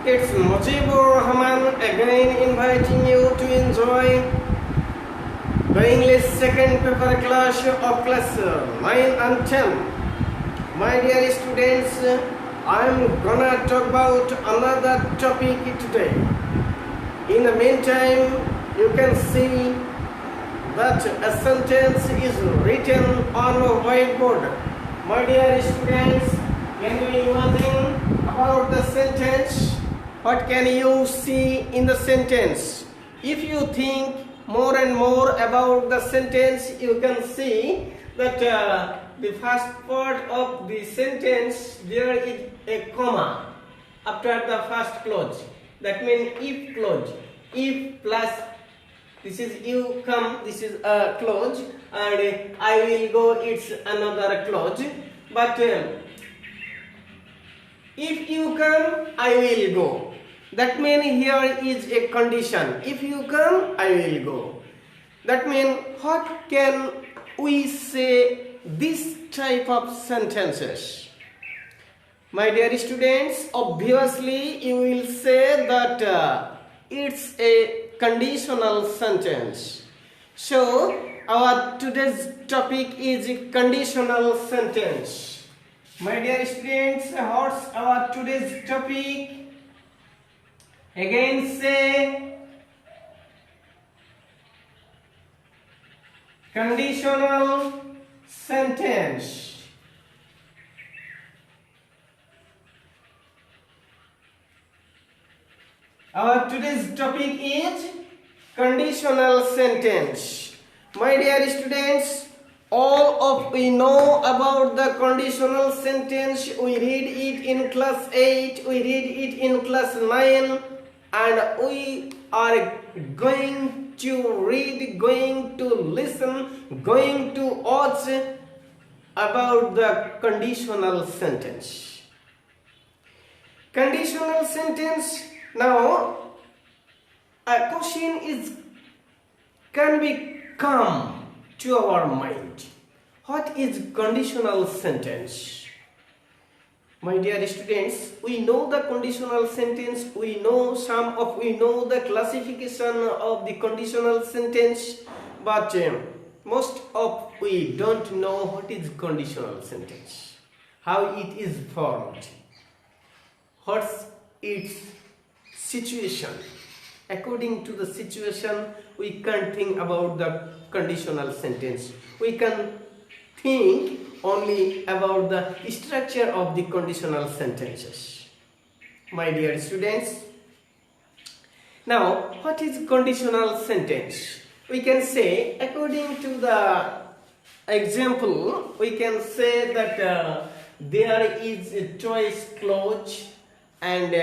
It's Mujibur Rahman again inviting you to enjoy the English second paper class of class 9 and 10. My dear students, I'm gonna talk about another topic today. In the meantime, you can see that a sentence is written on a whiteboard. My dear students, can you imagine about the sentence? What can you see in the sentence? If you think more and more about the sentence, you can see that the first part of the sentence there is a comma after the first clause. That means if clause. If plus this is you come, this is a clause, and I will go, it's another clause. But if you come, I will go. That means here is a condition. If you come, I will go. That means what can we say this type of sentences? My dear students, obviously you will say that it's a conditional sentence. So our today's topic is conditional sentence. My dear students, what's our today's topic? Again say conditional sentence. Our today's topic is conditional sentence. My dear students, all of we know about the conditional sentence. We read it in class 8, we read it in class 9, and we are going to read, going to listen, going to watch about the conditional sentence. Conditional sentence. Now, a question can be come to our mind. What is conditional sentence? My dear students, we know the conditional sentence. We know the classification of the conditional sentence, but most of we don't know what is conditional sentence, how it is formed, what's its situation. According to the situation, we can think about the conditional sentence. We can think only about the structure of the conditional sentences. My dear students, now what is conditional sentence? We can say, according to the example, we can say that there is a choice clause, and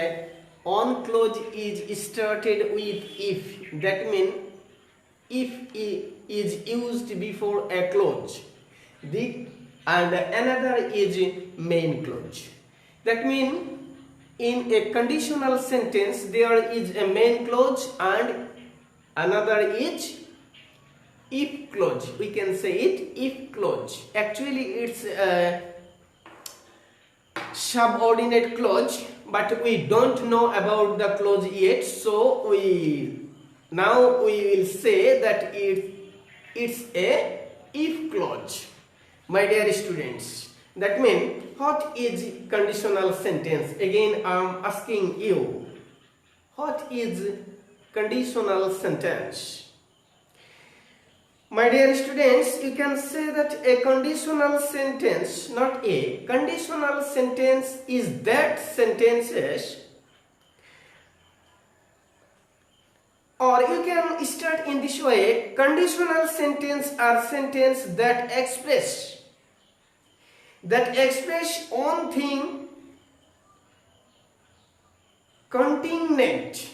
on clause is started with if. That means if is used before a clause, and another is main clause. That means in a conditional sentence there is a main clause and another is if clause. We can say it if clause. Actually it's a subordinate clause, but we don't know about the clause yet, so we will say that it's a if clause. My dear students, that means what is conditional sentence? Again I am asking you, what is conditional sentence? My dear students, you can say that a conditional sentence, not a conditional sentence is that sentences, or you can start in this way. Conditional sentence are sentences that express one thing contingent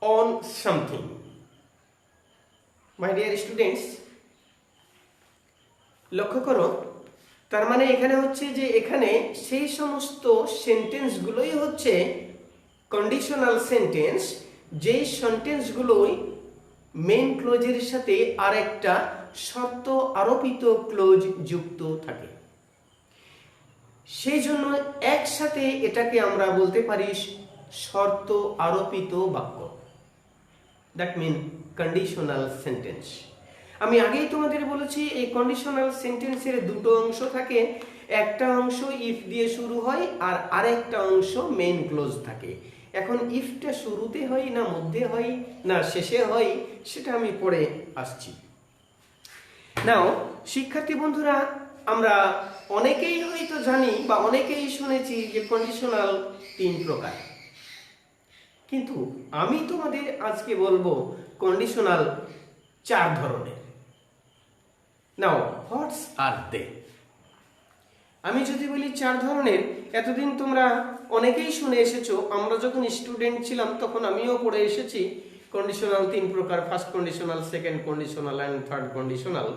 on something. My dear students, লক্ষ্য করো, তার মানে এখানে হচ্ছে যে এখানে সেই সমস্ত সেন্টেন্সগুলোই হচ্ছে কন্ডিশনাল সেন্টেন্স, যেই সেন্টেন্সগুলোই মেইন ক্লোজের সাথে আরেকটা শর্ত আরোপিত ক্লোজ যুক্ত থাকে। সেই জন্য একসাথে এটাকে আমরা বলতে পারি শর্ত আরোপিত বাক্য, দ্যাট মিন কন্ডিশনাল সেন্টেন্স। আমি আগেই তোমাদের বলেছি এই কন্ডিশনাল সেন্টেন্সের দুটো অংশ থাকে, একটা অংশ ইফ দিয়ে শুরু হয় আর আরেকটা অংশ মেইন ক্লোজ থাকে। এখন ইফটা শুরুতে হয় না মধ্যে হয় না শেষে হয় সেটা আমি পরে আসছি। নাও শিক্ষার্থী বন্ধুরা, আমরা অনেকেই হয়তো জানি বা অনেকেই শুনেছি যে কন্ডিশনাল 3 প্রকার, কিন্তু আমি তোমাদের আজকে বলবো কন্ডিশনাল 4 ধরনের। নাও হোয়াটস আর দে? আমি যদি বলি 4 ধরনের, এতদিন তোমরা অনেকেই শুনে এসেছো, আমরা যখন স্টুডেন্ট ছিলাম তখন আমিও পড়ে এসেছি কন্ডিশনাল 3 প্রকার, first conditional, second conditional and third conditional.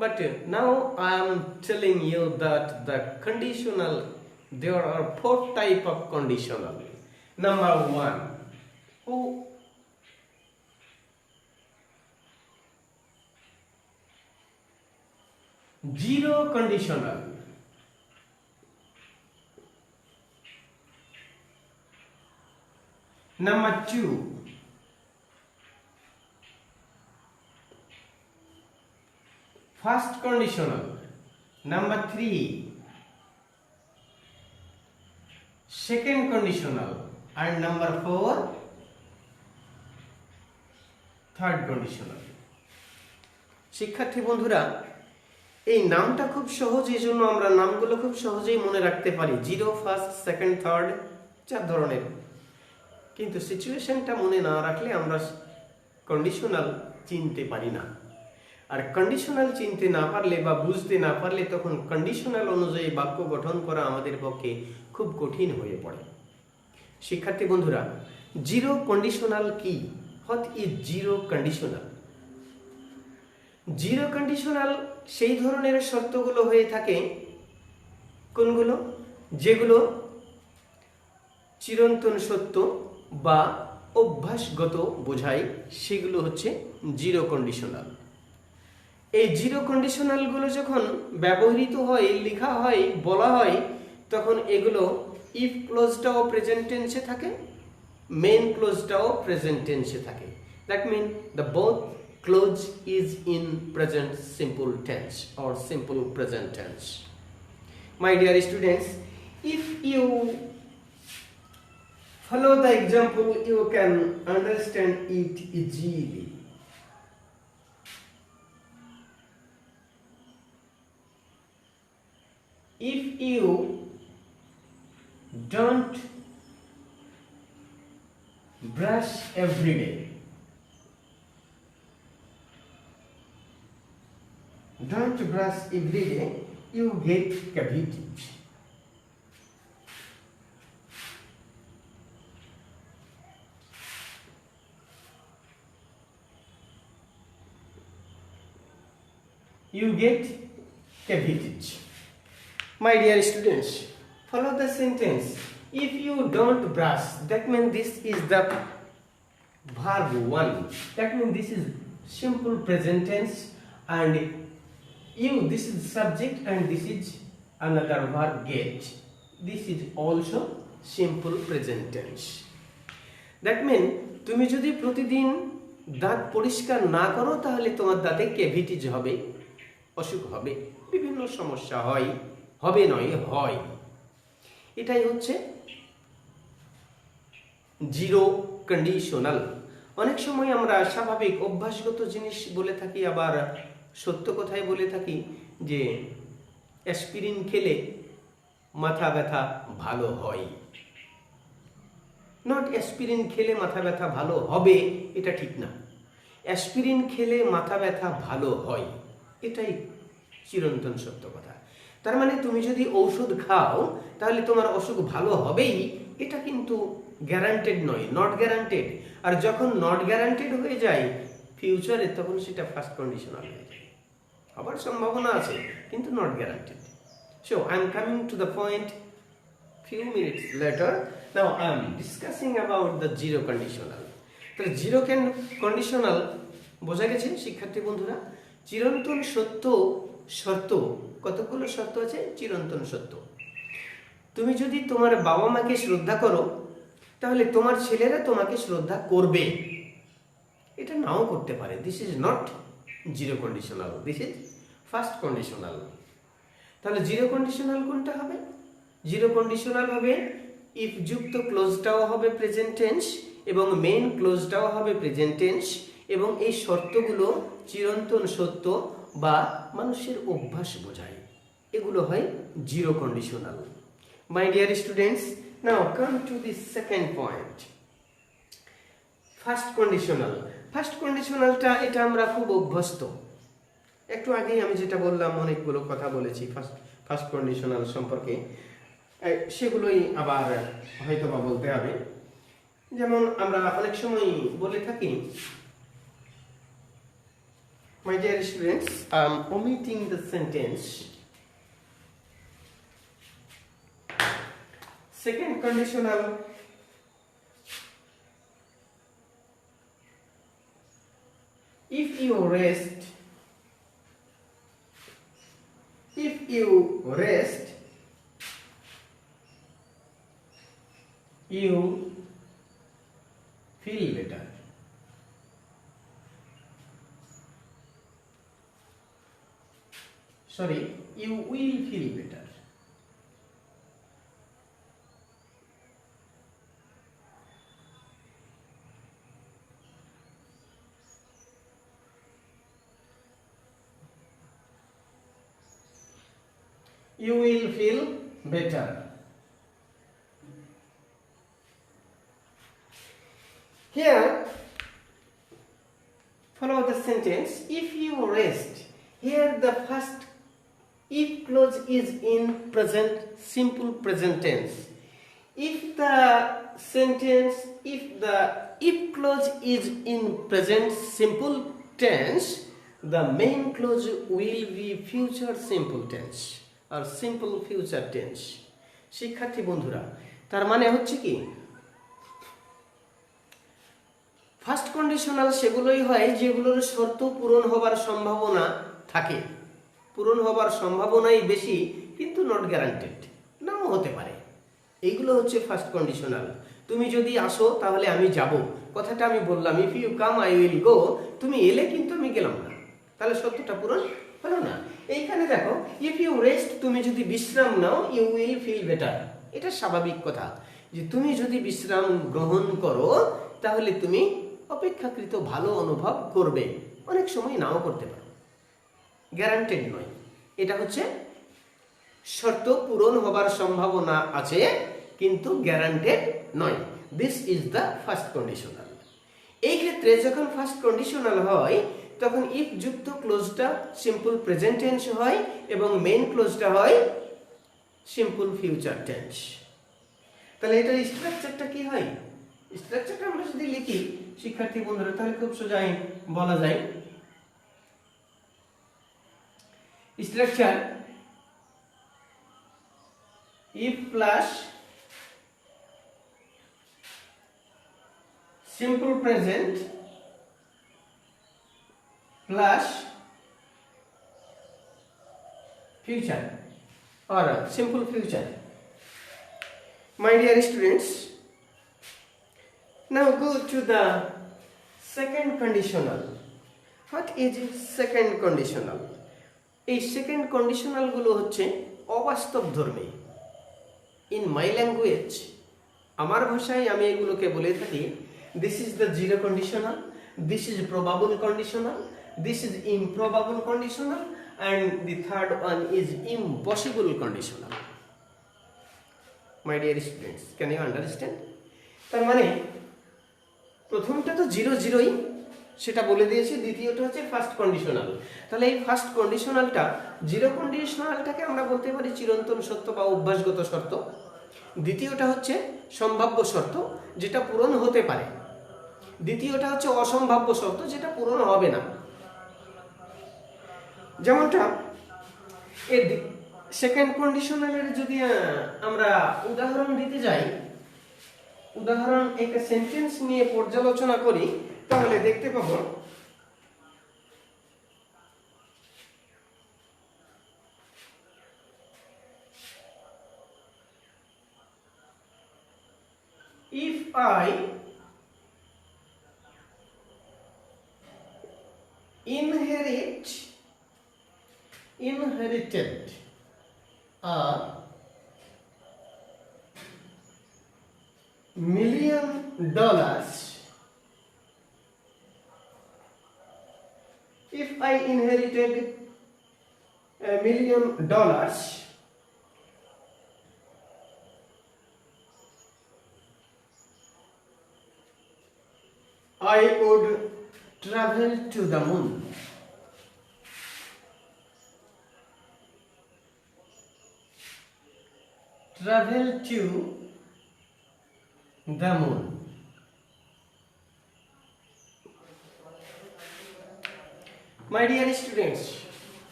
But now I am telling you that the conditional, there are 4 type of conditional. Number 1, who zero conditional. Number 2, first conditional. Number 3, second conditional. And number 4, third conditional. শিক্ষার্থী বন্ধুরা, এই নামটা খুব সহজ, এই জন্য আমরা নামগুলো খুব সহজেই মনে রাখতে পারি। 0, ফার্স্ট, সেকেন্ড, থার্ড, 4 ধরনের। কিন্তু সিচুয়েশনটা মনে না রাখলে আমরা কন্ডিশনাল চিনতে পারি না। আর কন্ডিশনাল চিনতে না পারলে বা বুঝতে না পারলে তখন কন্ডিশনাল অনুযায়ী বাক্য গঠন করা আমাদের পক্ষে খুব কঠিন হয়ে পড়ে। শিক্ষার্থী বন্ধুরা, জিরো কন্ডিশনাল কি? What is zero conditional? Zero conditional সেই ধরনের শর্তগুলো হয়ে থাকে, কোনগুলো? যেগুলো চিরন্তন সত্য বা অভ্যাসগত বোঝায়, সেগুলো হচ্ছে জিরো কন্ডিশনাল। এই জিরো কন্ডিশনালগুলো যখন ব্যবহৃত হয়, লেখা হয়, বলা হয়, তখন এগুলো ইফ ক্লোজটাও প্রেজেন্ট টেন্সে থাকে, মেইন ক্লোজটাও প্রেজেন্ট টেন্সে থাকে। That mean the both close is in present simple tense or simple present tense. My dear students, if you follow the example, you can understand it easily. If you don't brush every day, you get cavities. You get cavities. My dear students, follow the sentence. If you don't brush, that means this is the verb 1. That means this is simple present tense, and you, this is subject, and this is another verb get. This is also simple present tense. That means তুমি যদি প্রতিদিন দাঁত পরিষ্কার না করো তাহলে তোমার দাঁতে ক্যাভিটিজ হবে, অসুখ হবে, বিভিন্ন সমস্যা হয়, হবে নয় হয়। এটাই হচ্ছে জিরো কন্ডিশনাল। অনেক সময় আমরা স্বাভাবিক অভ্যাসগত জিনিস বলে থাকি, আবার সত্য কথাই বলে থাকি যে অ্যাসপিরিন খেলে মাথা ব্যথা ভালো হয়। নট অ্যাসপিরিন খেলে মাথা ব্যথা ভালো হবে, এটা ঠিক না। অ্যাসপিরিন খেলে মাথা ব্যথা ভালো হয়, এটাই চিরন্তন সত্য কথা। তার মানে তুমি যদি ঔষধ খাও তাহলে তোমার অসুখ ভালো হবেই, এটা কিন্তু গ্যারান্টেড নয়, নট গ্যারান্টেড। আর যখন নট গ্যারান্টেড হয়ে যায় ফিউচারে, তখন সেটা ফার্স্ট কন্ডিশনাল হয়ে যায়। আবার সম্ভাবনা আছে কিন্তু not guaranteed. So I am coming to the point few minutes later. Now I am discussing about the zero conditional. তাহলে জিরো কন্ডিশনাল বোঝা গেছে শিক্ষার্থী বন্ধুরা। চিরন্তন সত্য শর্ত, কতগুলো শর্ত আছে চিরন্তন সত্য। তুমি যদি তোমার বাবা মাকে শ্রদ্ধা করো তাহলে তোমার ছেলেরা তোমাকে শ্রদ্ধা করবে, এটা নাও করতে পারে। This is not zero conditional, this is first conditional. তাহলে জিরো কন্ডিশনাল কোনটা হবে? জিরো কন্ডিশনাল হবে ইফ যুক্ত ক্লোজটাও হবে প্রেজেন্ট টেন্স এবং মেইন ক্লোজটাও হবে প্রেজেন্ট টেন্স, এবং এই শর্তগুলো চিরন্তন সত্য বা মানুষের অভ্যাস বোঝায়, এগুলো হয় zero conditional. My dear students, now come to the second point, first conditional. First কন্ডিশনালটা এটা আমরা খুব অভ্যস্ত, একটু আগেই আমি যেটা বললাম অনেকগুলো কথা বলেছি ফার্স্ট কন্ডিশনাল সম্পর্কে, সেগুলোই আবার হয়তো বা বলতে হবে। যেমন আমরা অনেক সময় বলে থাকি, my dear students, I am omitting the sentence. Second conditional, if you rest, you feel better. Sorry, you will feel better. You will feel better. Here, follow the sentence. If you rest, here the first if clause is in present simple present tense. If the if clause is in present simple tense, the main clause will be future simple tense or simple future tense. শিক্ষার্থী বন্ধুরা, তার মানে হচ্ছে কি, first conditional সেগুলোই হয় যেগুলোর শর্ত পূরণ হবার সম্ভাবনা থাকে, পূরণ হবার সম্ভাবনাই বেশি কিন্তু নট গ্যারান্টেড, নাও হতে পারে। এইগুলো হচ্ছে ফার্স্ট কন্ডিশনাল। তুমি যদি আসো তাহলে আমি যাব, কথাটা আমি বললাম, if you come I will go, তুমি এলে কিন্তু আমি গেলাম না, তাহলে সত্যটা পূরণ হলো না। এইখানে দেখো, ইফ ইউ রেস্ট, তুমি যদি বিশ্রাম নাও, ইউ উইল ফিল বেটার, এটা স্বাভাবিক কথা যে তুমি যদি বিশ্রাম গ্রহণ করো তাহলে তুমি অপেক্ষাকৃত ভালো অনুভব করবে, অনেক সময় নাও করতে পারো, গ্যারান্টেড নয়। এটা হচ্ছে শর্ত পূরণ হবার সম্ভাবনা আছে কিন্তু গ্যারান্টেড নয়। This is the first conditional. এই ক্ষেত্রে যখন ফার্স্ট কন্ডিশনাল হয় তখন ইফ যুক্ত ক্লোজটা সিম্পল প্রেজেন্ট টেন্স হয় এবং মেইন ক্লোজটা হয় সিম্পল ফিউচার টেন্স। তাহলে এটার স্ট্রাকচারটা কি হয়? স্ট্রাকচারটা আমরা যদি লিখি শিক্ষার্থী বন্ধুরা, তাহলে খুব সোজাই বলা যায়, structure if plus simple present plus future or simple future. My dear students, now go to the second conditional. What is second conditional? এই সেকেন্ড কন্ডিশনাল গুলো হচ্ছে অবাস্তব ধর্মী। ইন মাই ল্যাঙ্গুয়েজ, আমার ভাষায় আমি এগুলোকে বলে থাকি, this is the zero conditional, this is probable conditional, this is improbable conditional, and the third one is impossible conditional. My dear students, can you understand? তার মানে প্রথমটা তো জিরো জিরোই, সেটা বলে দিয়েছি, দ্বিতীয়টা হচ্ছে ফার্স্ট কন্ডিশনাল। তাহলে এই ফার্স্ট কন্ডিশনালটা, জিরো কন্ডিশনালটাকে আমরা বলতে পারি চিরন্তন সত্য বা অভ্যাসগত শর্ত, দ্বিতীয়টা হচ্ছে সম্ভাব্য শর্ত যেটা পূরণ হতে পারে, দ্বিতীয়টা হচ্ছে অসম্ভাব্য শর্ত যেটা পূরণ হবে না। যেমনটা এর সেকেন্ড কন্ডিশনালের যদি আমরা উদাহরণ দিতে যাই, উদাহরণ একটা সেন্টেন্স নিয়ে পর্যালোচনা করি, তাহলে দেখতে পাবো if if I inherited a $1,000,000, if I inherited $1,000,000, I would travel to the moon. Travel to the moon. My dear students,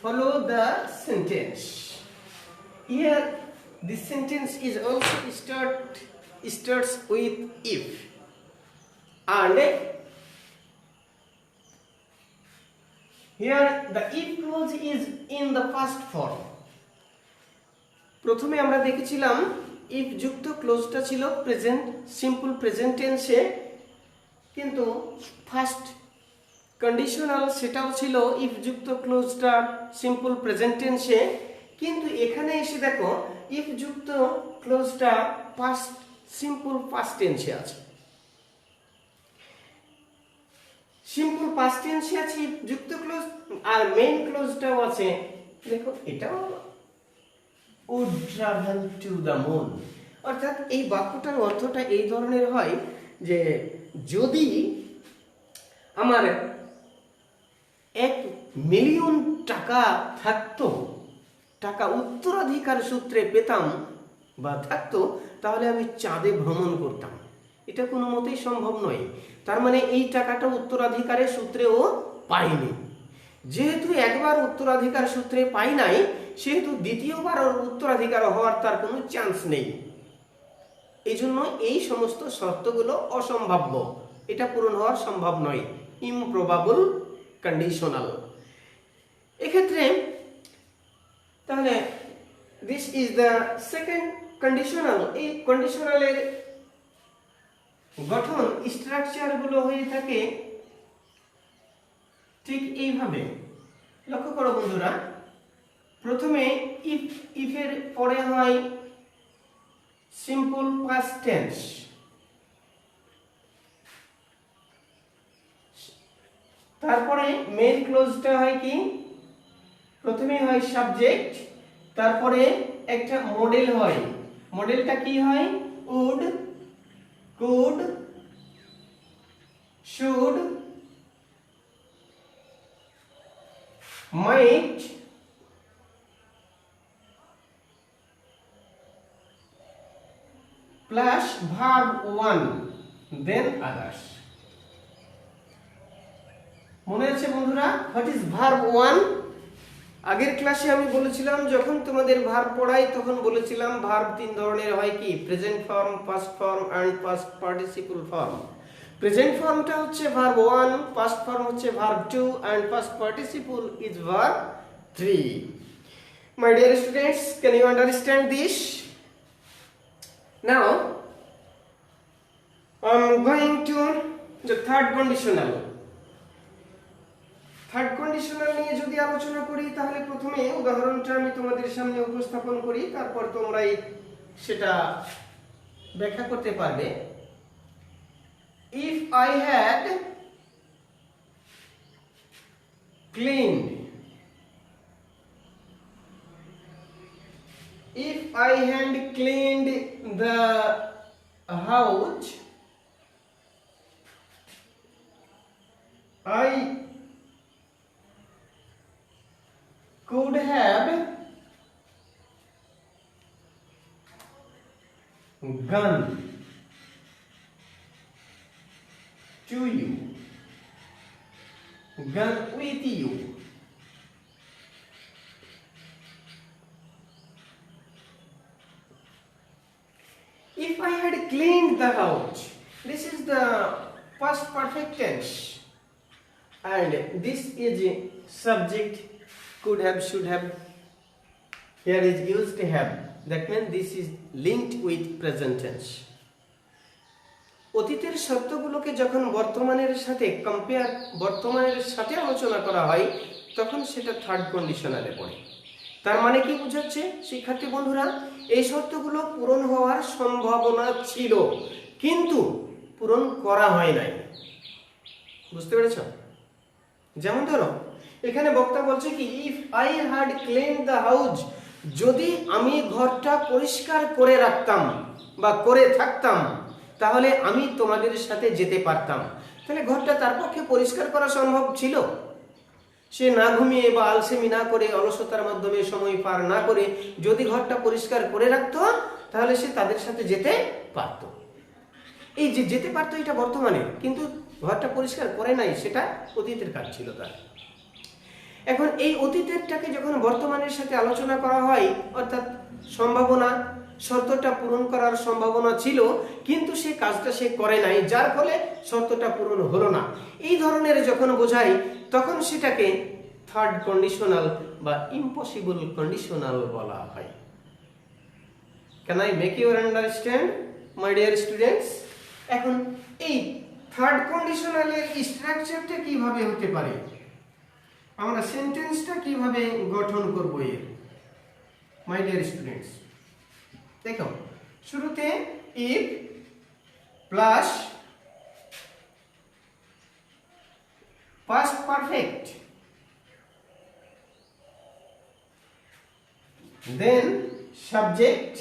follow the sentence. Here, this sentence is also starts with if, and here the if clause is in the past form. প্রথমে আমরা দেখেছিলাম if যুক্ত ক্লোজটা ছিল present simple present টেন্সে, কিন্তু first conditional সেটাও ছিল if যুক্ত ক্লোজটা সিম্পল প্রেজেন্ট টেন্সে, কিন্তু এখানে এসে দেখো if যুক্ত ক্লোজটা পাস্ট সিম্পল পাস্ট টেন্সে আছে। সিম্পল পাস্ট টেন্সে আছে if যুক্ত ক্লোজ, আর মেইন ক্লোজটাও আছে। দেখো এটাও would travel to the moon, অর্থাৎ এই বাক্যটার অর্থটা এই ধরনের হয় যে যদি আমার 1,000,000 টাকা থাকতো, টাকা উত্তরাধিকার সূত্রে পেতাম বা থাকতো, তাহলে আমি চাঁদে ভ্রমণ করতাম। এটা কোনো মতেই সম্ভব নয়। তার মানে এই টাকাটা উত্তরাধিকারের সূত্রেও পাইনি। যেহেতু একবার উত্তরাধিকার সূত্রে পাই নাই, সেহেতু দ্বিতীয়বার উত্তরাধিকার হওয়ার তার কোনো চান্স নেই। এই জন্য এই সমস্ত শর্তগুলো অসম্ভাব্য, এটা পূরণ হওয়ার সম্ভব নয়, ইমপ্রবাবল কন্ডিশনাল। এক্ষেত্রে তাহলে this is the second conditional. এই কন্ডিশনালের গঠন স্ট্রাকচারগুলো হয়ে থাকে ঠিক এইভাবে। লক্ষ্য করো বন্ধুরা, প্রথমে if এর পরে হয় সিম্পল পাস্ট টেন্স, তারপরে মেইন ক্লোজটা হয় কি, প্রথমে হয় সাবজেক্ট, তারপরে একটা মডেল হয়। মডেলটা কি হয়, would, could, should, might, plus verb 1, then others. মনে আছে বন্ধুরা, হোয়াট ইজ ভার্ব 1? আগের ক্লাসে আমি বলেছিলাম, যখন তোমাদের ভার্ব পড়াই তখন বলেছিলাম ভার্ব 3 ধরনের হয় কি, present form, past form and past participle form. Present ফর্মটা হচ্ছে ভার্ব 1, পাস্ট ফর্ম হচ্ছে verb 2 and past participle is verb 3. My dear students, can you understand this? Now I'm going to the third conditional. Third conditional নিয়ে যদি আলোচনা করি, তাহলে প্রথমে উদাহরণটা আমি তোমাদের সামনে উপস্থাপন করি, তারপর তোমরাই সেটা ব্যাখ্যা করতে পারবে। If I had cleaned, if I had cleaned the house, I could have gone to you, gone with you. If I had cleaned the house, this is the past perfect tense, and this is subject, could have, should have. Here is used to have. That means this is linked with present tense. অতীতের শর্তগুলোকে যখন বর্তমানের সাথে বর্তমানের সাথে আলোচনা করা হয়, তখন সেটা থার্ড কন্ডিশনালে পড়ে। তার মানে কি বোঝাচ্ছে শিক্ষার্থী বন্ধুরা? এই শর্তগুলো পূরণ হওয়ার সম্ভাবনা ছিল, কিন্তু পূরণ করা হয় নাই। বুঝতে পেরেছ? যেমন ধরো, এখানে বক্তা বলছে কি, if I had clean the house, যদি আমি ঘরটা পরিষ্কার করে রাখতাম বা করে থাকতাম, তাহলে আমি তোমাদের সাথে যেতে পারতাম। তাহলে ঘরটা তার পক্ষে পরিষ্কার করা সম্ভব ছিল? সে না ঘুমিয়ে বা আলসেমি না করে, অলসতার মাধ্যমে সময় পার না করে যদি ঘরটা পরিষ্কার করে রাখতো, তাহলে সে তাদের সাথে যেতে পারত। এই যে যেতে পারতো, এটা বর্তমানে, কিন্তু ঘরটা পরিষ্কার করে নাই, সেটা অতীতের কাজ ছিল তার। এখন এই অতীতেরটাকে যখন বর্তমানের সাথে আলোচনা করা হয়, অর্থাৎ সম্ভাবনা, শর্তটা পূরণ করার সম্ভাবনা ছিল, কিন্তু সে কাজটা সে করে নাই, যার ফলে শর্তটা পূরণ হলো না, এই ধরনের যখন বোঝাই, তখন সেটাকে থার্ড কন্ডিশনাল বা ইম্পসিবল কন্ডিশনাল বলা হয়। Can I make your understand, my dear students? এখন এই থার্ড কন্ডিশনালের স্ট্রাকচারটা কিভাবে হতে পারে, আমরা সেন্টেন্সটা কিভাবে গঠন করব এর, মাই ডিয়ার স্টুডেন্টস? দেখো, শুরুতে if plus past perfect, then subject,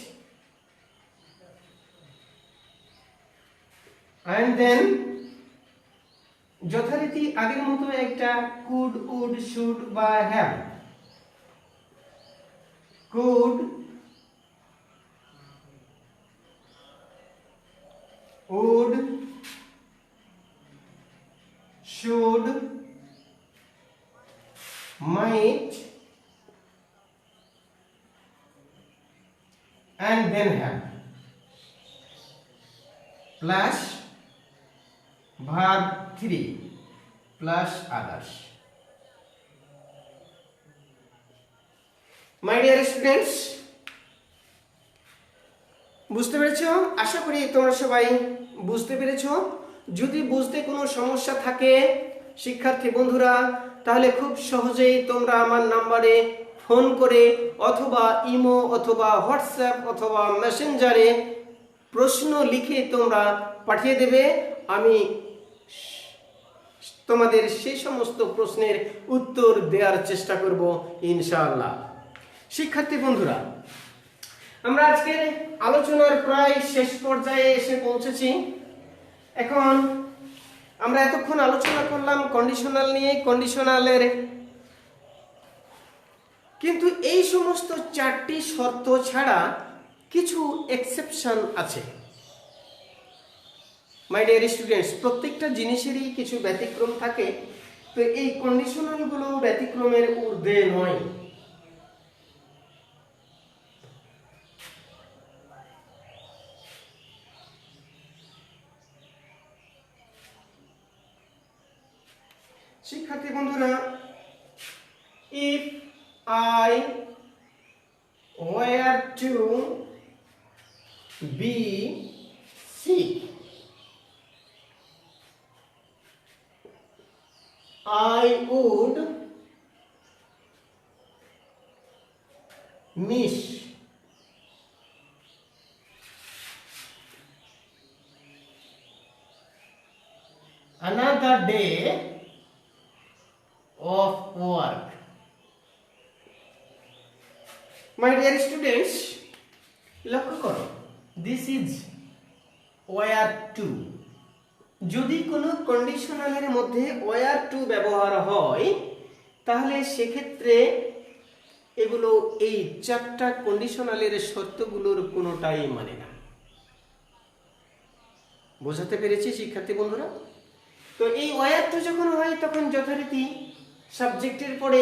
and then যথারীতি আগের মতো একটা could, would, should বা have, could, would, should, might, and then have, plus verb 3 plus others. My dear students, বুঝতে পেরেছো? আশা করি তোমরা সবাই বুঝতে পেরেছো। যদি বুঝতে কোনো সমস্যা থাকে শিক্ষার্থী বন্ধুরা, তাহলে খুব সহজেই তোমরা আমার নাম্বারে ফোন করে অথবা ইমো অথবা হোয়াটসঅ্যাপ অথবা মেসেঞ্জারে প্রশ্ন লিখে তোমরা পাঠিয়ে দেবে। আমি তোমাদের সেই সমস্ত প্রশ্নের উত্তর দেওয়ার চেষ্টা করব ইনশাআল্লাহ। শিক্ষার্থী বন্ধুরা, আমরা আজকের আলোচনার প্রায় শেষ পর্যায়ে এসে পৌঁছেছি। এখন আমরা এতক্ষণ আলোচনা করলাম কন্ডিশনাল নিয়ে, কন্ডিশনালের, কিন্তু এই সমস্ত চারটি শর্ত ছাড়া কিছু এক্সেপশন আছে। মাই ডিয়ার স্টুডেন্টস, প্রত্যেকটা জিনিসেরই কিছু ব্যতিক্রম থাকে, তো এই কন্ডিশনালগুলো ব্যতিক্রমের ঊর্ধ্বে নয়। শিক্ষার্থী বন্ধুরা, if I were to be sick, I would miss another day of work. My dear students, লক্ষ্য করো, this is where to। যদি কোনো কন্ডিশনালের মধ্যে where to ব্যবহার হয়, তাহলে সেক্ষেত্রে এগুলো এই চারটা কন্ডিশনালের শর্তগুলোর কোনোটাই মানে না। বোঝাতে পেরেছি শিক্ষার্থী বন্ধুরা? তো এই where to যখন হয়, তখন যথারীতি সাবজেক্টের পরে